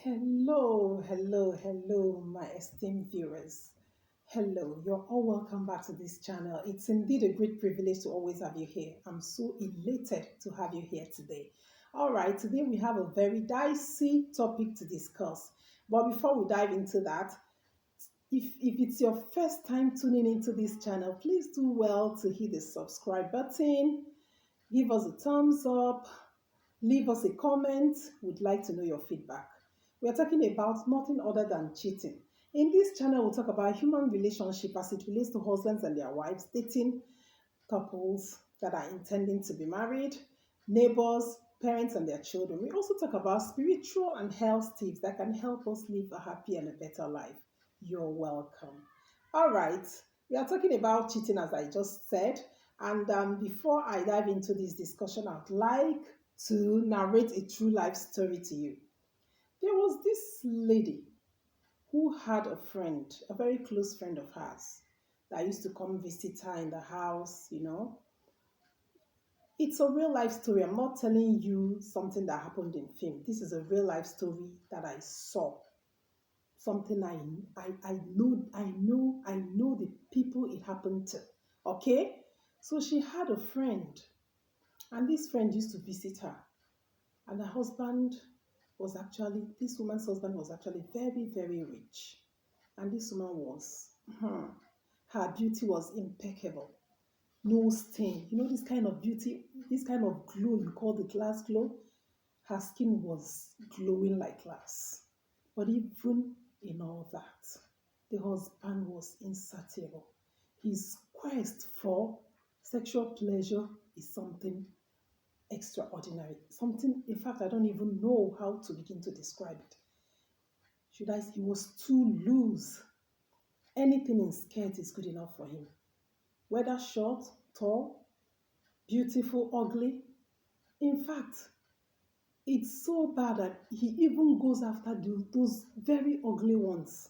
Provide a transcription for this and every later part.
Hello, my esteemed viewers. Hello, you're all welcome back to this channel. It's indeed a great privilege to always have you here. I'm so elated to have you here today. All right, today we have a very dicey topic to discuss. But before we dive into that, if it's your first time tuning into this channel, please do well to hit the subscribe button, give us a thumbs up, leave us a comment. We'd like to know your feedback. We're talking about nothing other than cheating. In this channel, we'll talk about human relationship as it relates to husbands and their wives, dating couples that are intending to be married, neighbors, parents, and their children. We also talk about spiritual and health tips that can help us live a happy and a better life. You're welcome. All right, we are talking about cheating, as I just said. And before I dive into this discussion, I'd like to narrate a true life story to you. There was this lady who had a friend, a very close friend of hers, that used to come visit her in the house. It's a real life story. I'm not telling you something that happened in film. This is a real life story that I saw. Something I know the people it happened to. Okay? So she had a friend, and this friend used to visit her. And her husband this woman's husband was actually very, very rich. And this woman her beauty was impeccable. No stain. You know, this kind of beauty, this kind of glow you call the glass glow? Her skin was glowing like glass. But even in all that, the husband was insatiable. His quest for sexual pleasure is something extraordinary. Something, in fact, I don't even know how to begin to describe it. Should I say he was too loose? Anything in skirt is good enough for him. Whether short, tall, beautiful, ugly. In fact, it's so bad that he even goes after those very ugly ones.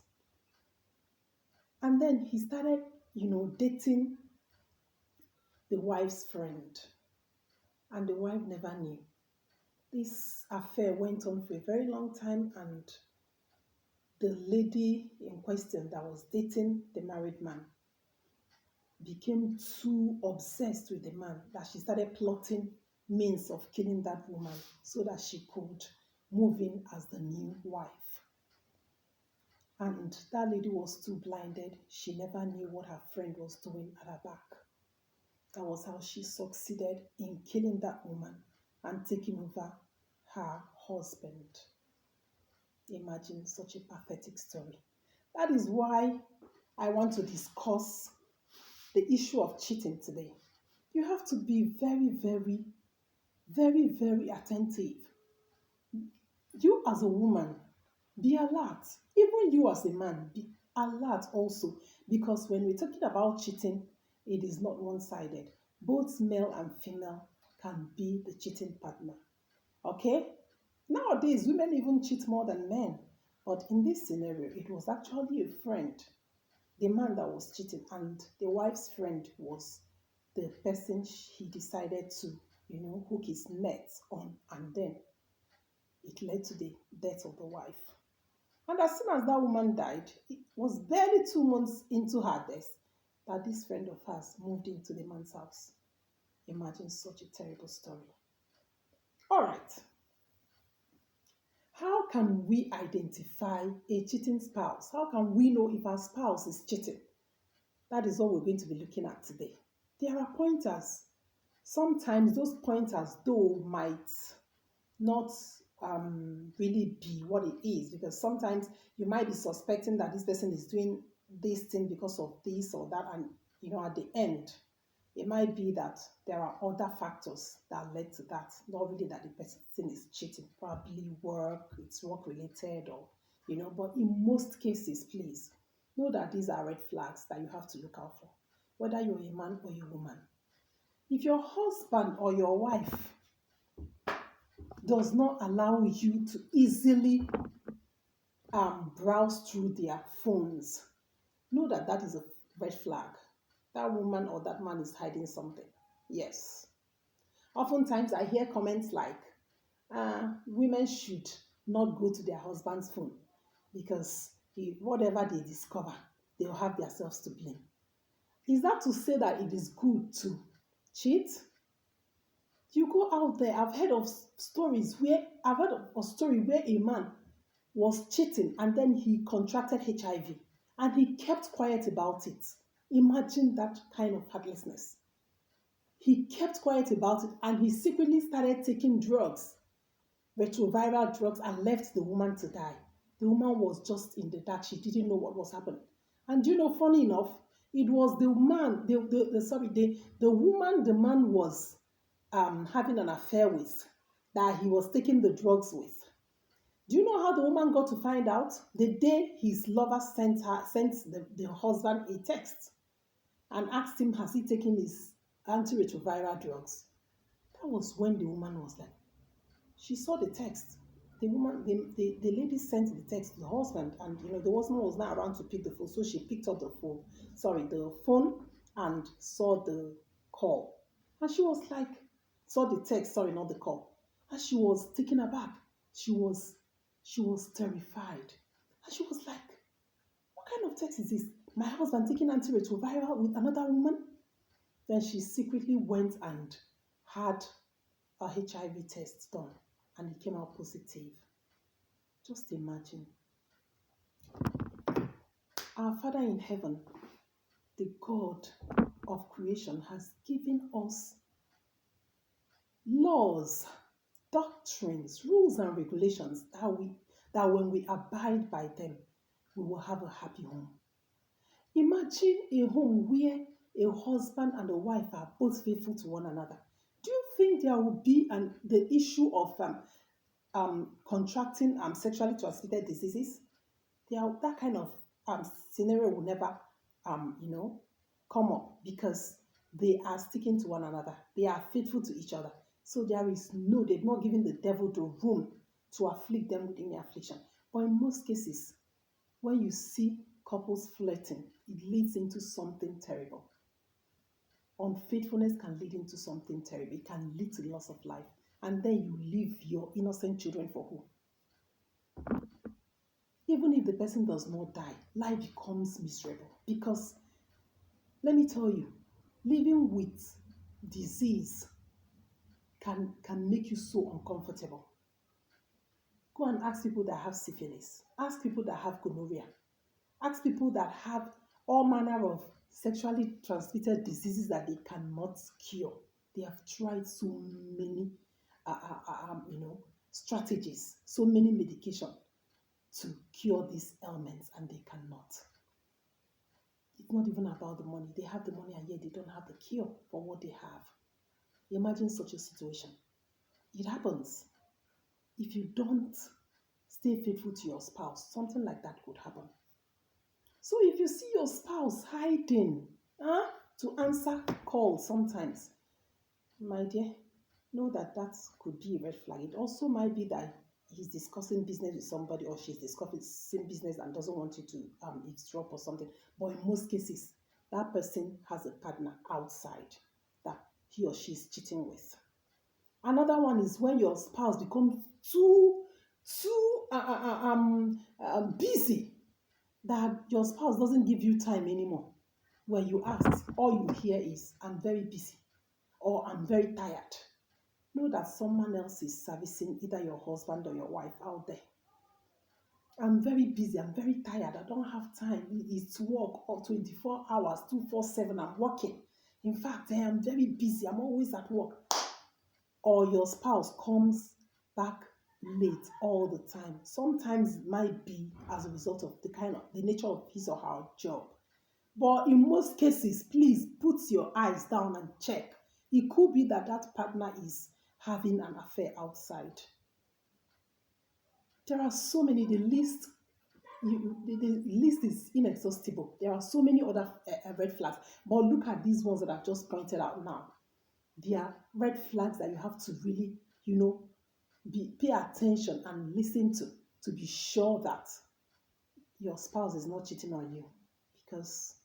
And then he started, dating the wife's friend. And the wife never knew. This affair went on for a very long time, and the lady in question that was dating the married man became too obsessed with the man that she started plotting means of killing that woman so that she could move in as the new wife. And that lady was too blinded. She never knew what her friend was doing at her back. That was how she succeeded in killing that woman and taking over her husband. Imagine such a pathetic story. That is why I want to discuss the issue of cheating today. You have to be very, very, very, very attentive. You as a woman, be alert. Even you as a man, be alert also. Because when we're talking about cheating, it is not one-sided. Both male and female can be the cheating partner. Okay? Nowadays, women even cheat more than men. But in this scenario, it was actually a friend, the man that was cheating, and the wife's friend was the person he decided to, hook his net on, and then it led to the death of the wife. And as soon as that woman died, it was barely 2 months into her death that this friend of hers moved into the man's house. Imagine such a terrible story. All right. How can we identify a cheating spouse? How can we know if our spouse is cheating? That is what we're going to be looking at today. There are pointers. Sometimes those pointers, though, might not really be what it is, because sometimes you might be suspecting that this person is doing this thing because of this or that, and at the end, it might be that there are other factors that led to that, not really that the person is cheating, probably it's work related, or but in most cases, please know that these are red flags that you have to look out for, whether you're a man or a woman. If your husband or your wife does not allow you to easily browse through their phones, know that that is a red flag. That woman or that man is hiding something. Yes. Oftentimes I hear comments like, women should not go to their husband's phone because whatever they discover, they'll have themselves to blame. Is that to say that it is good to cheat? You go out there. I've heard of a story where a man was cheating and then he contracted HIV and he kept quiet about it. Imagine that kind of heartlessness. He kept quiet about it and he secretly started taking drugs, retroviral drugs, and left the woman to die. The woman was just in the dark. She didn't know what was happening. And funny enough, it was the man, the woman the man was having an affair with, that he was taking the drugs with. Do you know how the woman got to find out? The day his lover sent the husband a text and asked him, has he taken his antiretroviral drugs? That was when the woman was like, she saw the text. The lady sent the text to the husband, and the husband was not around to pick the phone, so she picked up the phone, and saw the call. And she was like, saw the text, sorry, not the call. And she was taken aback. She was terrified. And she was like, what kind of text is this? My husband taking antiretroviral with another woman? Then she secretly went and had a HIV test done, and it came out positive. Just imagine. Our Father in heaven, the God of creation, has given us laws, doctrines, rules, and regulations that when we abide by them, we will have a happy home. Imagine a home where a husband and a wife are both faithful to one another. Do you think there will be the issue of contracting sexually transmitted diseases? That kind of scenario will never come up, because they are sticking to one another. They are faithful to each other. So they've not given the devil the room to afflict them with any affliction. But in most cases, when you see couples flirting, it leads into something terrible. Unfaithfulness can lead into something terrible. It can lead to loss of life. And then you leave your innocent children for who? Even if the person does not die, life becomes miserable. Because, let me tell you, living with disease can make you so uncomfortable. Go and ask people that have syphilis. Ask people that have gonorrhea. Ask people that have all manner of sexually transmitted diseases that they cannot cure. They have tried so many, strategies, so many medication to cure these ailments, and they cannot. It's not even about the money. They have the money, and yet they don't have the cure for what they have. Imagine such a situation. It happens. If you don't stay faithful to your spouse, something like that could happen. So if you see your spouse hiding to answer calls sometimes, my dear, know that could be a red flag. It also might be that he's discussing business with somebody, or she's discussing business and doesn't want you to eavesdrop or something. But in most cases, that person has a partner outside that he or she is cheating with. Another one is when your spouse becomes too busy, that your spouse doesn't give you time anymore. When you ask, all you hear is, I'm very busy, or I'm very tired. Know that someone else is servicing either your husband or your wife out there. I'm very busy, I'm very tired, I don't have time. It's work or 24 hours, 247, I'm working. In fact, I am very busy, I'm always at work. Or your spouse comes back late all the time. Sometimes it might be as a result of the nature of his or her job. But in most cases, please put your eyes down and check. It could be that partner is having an affair outside. There are so many, the list is inexhaustible. There are so many other red flags. But look at these ones that I've just pointed out now. They are red flags that you have to really, pay attention and listen to be sure that your spouse is not cheating on you, because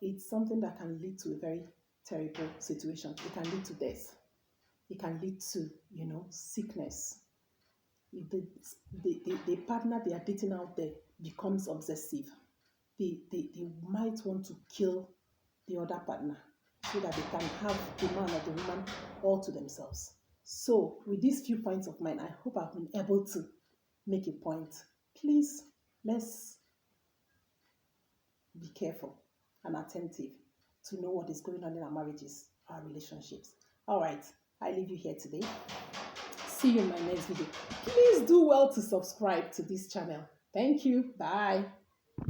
it's something that can lead to a very terrible situation. It can lead to death. It can lead to, sickness. if the partner they are dating out there becomes obsessive, they might want to kill the other partner so that they can have the man or the woman all to themselves. So, with these few points of mine, I hope I've been able to make a point. Please, let's be careful and attentive to know what is going on in our marriages, our relationships. All right, I leave you here today. See you in my next video. Please do well to subscribe to this channel. Thank you. Bye.